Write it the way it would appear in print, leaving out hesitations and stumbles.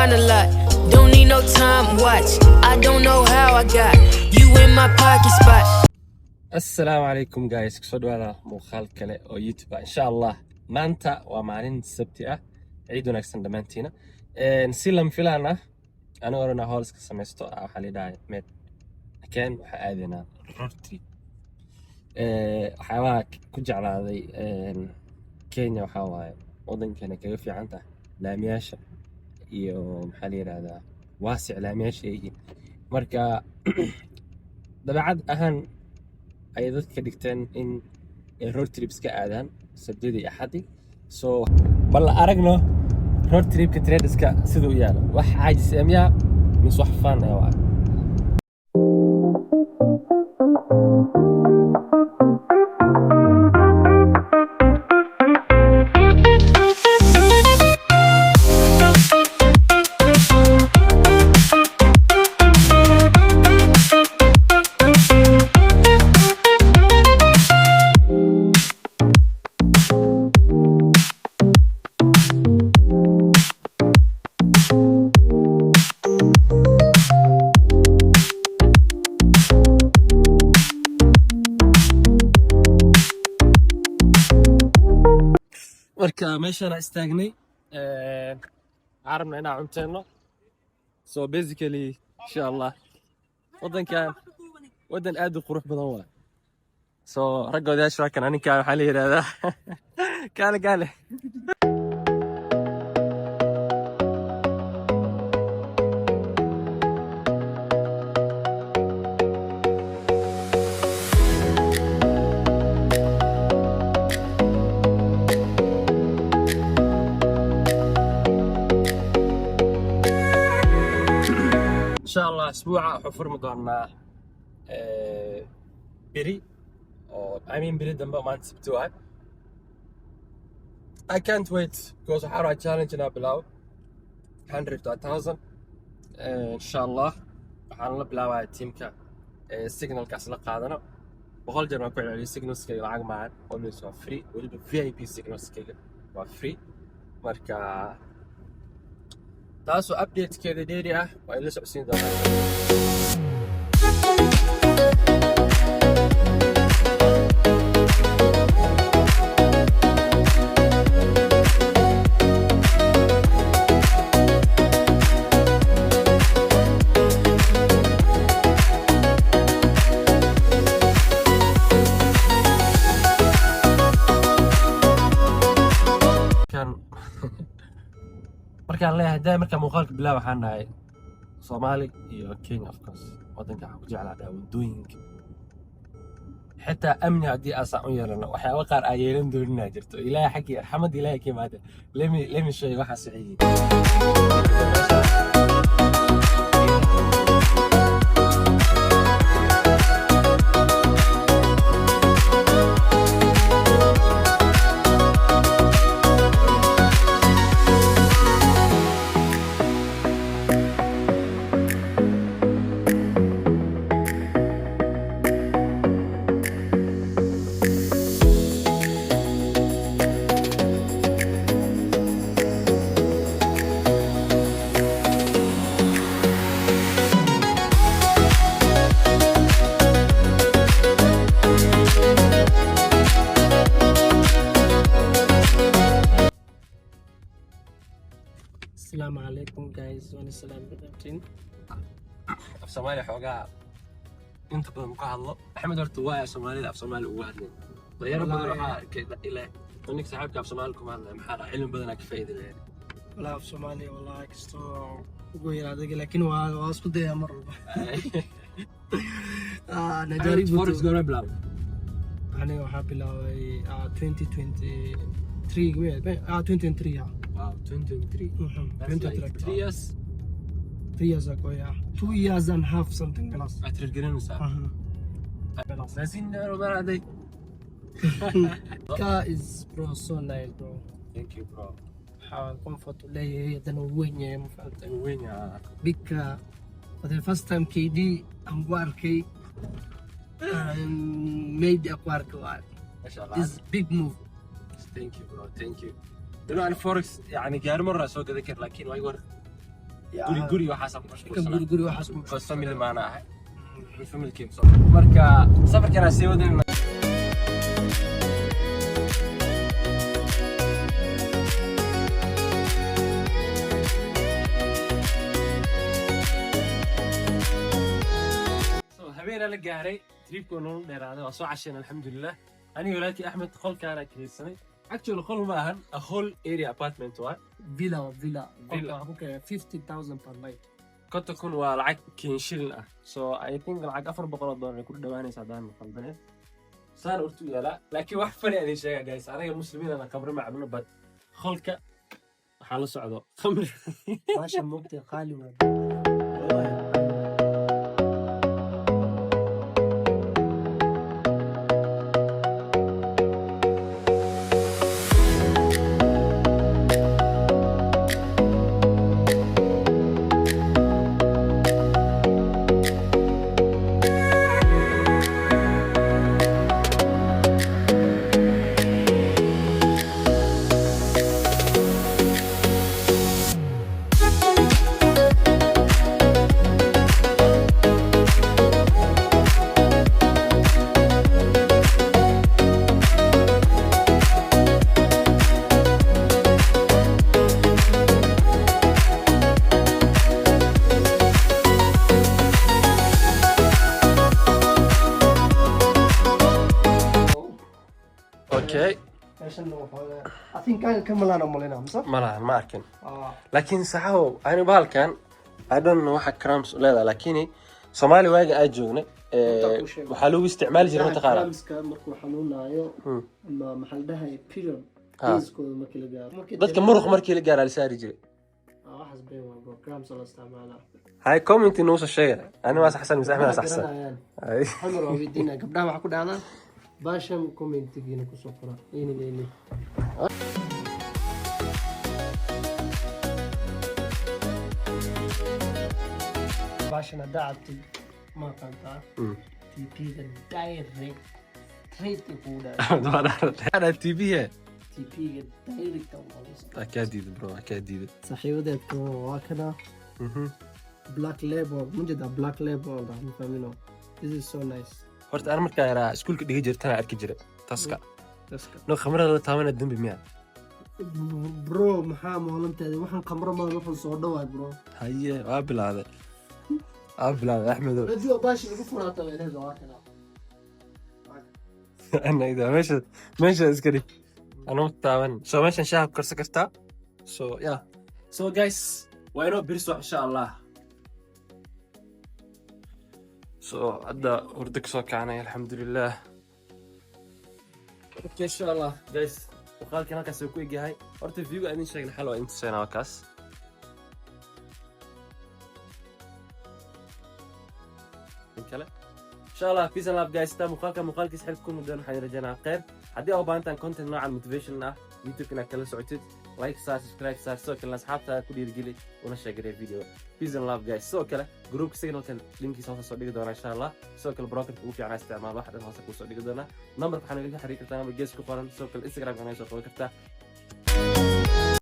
find a lot. Don't need no time watch. I don't know how I got you in my pocket spot. السلام عليكم جايز kusoo dhawaada muuqaal kale oo YouTube ah insha Allah maanta waa maalin sabti ah ciid wanaagsan dhamaantiina si lam filaan ah aniga orana hools ka sameysto waxa la yiraahdaa med keen waxa aadina road trip waxaa ku jeclaaday Kenya waxa waaye wadankana kaga fiican tahay laamiyaasha iyo maxaa la yiraahdaa waasic laamiyaasha yihiin marka dabacad ahaan ay dadka dhigteen in road trips ka aadaan sabtidii iyo axadii soo bal aragno road trip ka tradeska sidoo yaalo wax caajis amya mis wax faan ah waa marka meeshaan istaagnay carabna inaan cunteeno so basically insha Allah wadankan wadan aad u qurux badan waa so ragoodayaasha waa kan aninka waxa la yiraahdaa kaale إن شاء الله أسبوع حفر مدونا بري أو I mean بري دم ما نسبتوها I can't wait because I have a challenge now below 100 to 1000 إن شاء الله حنلا بلاوا تيم كا signal كاس لقادنا بقول جرنا كل على signals كي العق معنا always are free واللي VIP signals كي are free مركا تاسو update كذا ديري وإلا سبسين دولار markaan leeyahay day marka muuqaalka bilaa waxaan nahay Soomaali iyo Kenya of course wadanka waxa ku jeclaa wadooyinka xitaa amni hadii asan u yeelano waxyaabo qaar ay yeelan doonina jirto ilaahay xaqi raxmad ilaahay kiimaada lemi shay waxa saxiixi السلام عليكم جايز وانا سلام بدمتين af Soomaali xogaa inta badan ku hadlo Axmed horta waa Soomaalida af Soomaali ugu hadlay dayar badan waxa ka ilaa aniga saaxiibka af Soomaali kuma hadlay maxaa cilmi badan ka faa'iideeyay wala af Soomaali wallahi kasto ugu yaraada laakiin waa isku day mar walba najariib forest goor bilaw aniga waxa bilaaway 2023 wow 23 years 3 years ago, yeah. 2 years and a half, something else. After getting us out. Listen, Romana, car is bro so nice, bro. Thank you, bro. How comfortable here than when you win, big car. For the first time, KD and working made the aquaric. It's big move. Thank you, bro. Thank you. دلوقتي الفوركس يعني جار مرة سوق ذكر لكن ما يقول guri waxaas ku mashquulsanaa guri waxaas ku because family maana ahay family keep so marka safarkana sii wadayna habeenaa la gaaray tripkoo nolol dheeraaday waa soo casheen alxamdulilah aniga walaalkii axmed qolkaana kiraysanay actually qol ma ahan a whole area apartment waa villa waxaa ku keenay 50,000 per night konta kun waa lacag shilin ah so I think lacag $400 ay ku dhawaanaysa hadaan qaldaneed saan urtu yaalaa laakiin wax fani aan sheega guys anaga muslimiinana qabri ma cabno bad qolka waxaa la socdo khamri maasha moogtay qaali waa okay I think I can malana malina masa malahan ma arkin laakiin saxaw aynu bahalkan I don't know waxa cramps leedahay laakiin Soomaali waaga ay joognay waxa lagu isticmaali jiray mataqaana cramps-ka markuu xanuunayo ama maxal dhahay period iskooda markii la gaaro dadka muruq markii la gaaro la saari jiray waxaas bay waa bro cramps la isticmaalaa hay comment inuu soo sheegay ani waa saxsan mise Axmed saxsan ay xamar oo weydiina gabdhaha waxa ku dhacdaa baasham commentigiina ku soo qora inay baashana daacti ma qanta TP-ga direct straight ku dhaca ana TP-ga direct akaadid bro akaadid saxiibadeedka waa kana black label mujada black label da famino this is so nice horta aan markaa yaraa iskuulka dhiga jirtana arki jiray taska no khamrada la taabana dambi miya bro maxaa maalinteeda waxaan khamro ma waxaan soo dhawaay bro haye waa bilaaday Axmed radio baashi lagu furaato weelada waa kana ana ida meesha iska dhig anoo taaban so meeshan shaab karsan kartaa so yeah so guys waa inoo birso insha Allah so hadda hurdo ka soo kacnay alxamdulilah okay insha Allah guys وقالكنا halkaas ku egahay horta view aan sheegna xal waa inta seenaa wakaas kale insha Allah peace and love guys ta muuqaalkiis xilku muddo waxaan rajaynaa khayr haddii aad u baahantaan content noocan motivation ah youtube ina kala socotid like subscribe soo kale asxaabta ku dhiirigeli una sheegay video peace and love guys soo kale group signalkan linkiisa hoos soo dhigi doona insha Allah soo kale broker ugu fiican isticmaal wax dhan hoos ku soo dhigi doona number waxaan idin xiriir kartaa number gees ku qoran soo kale instagram kana soo qaban kartaa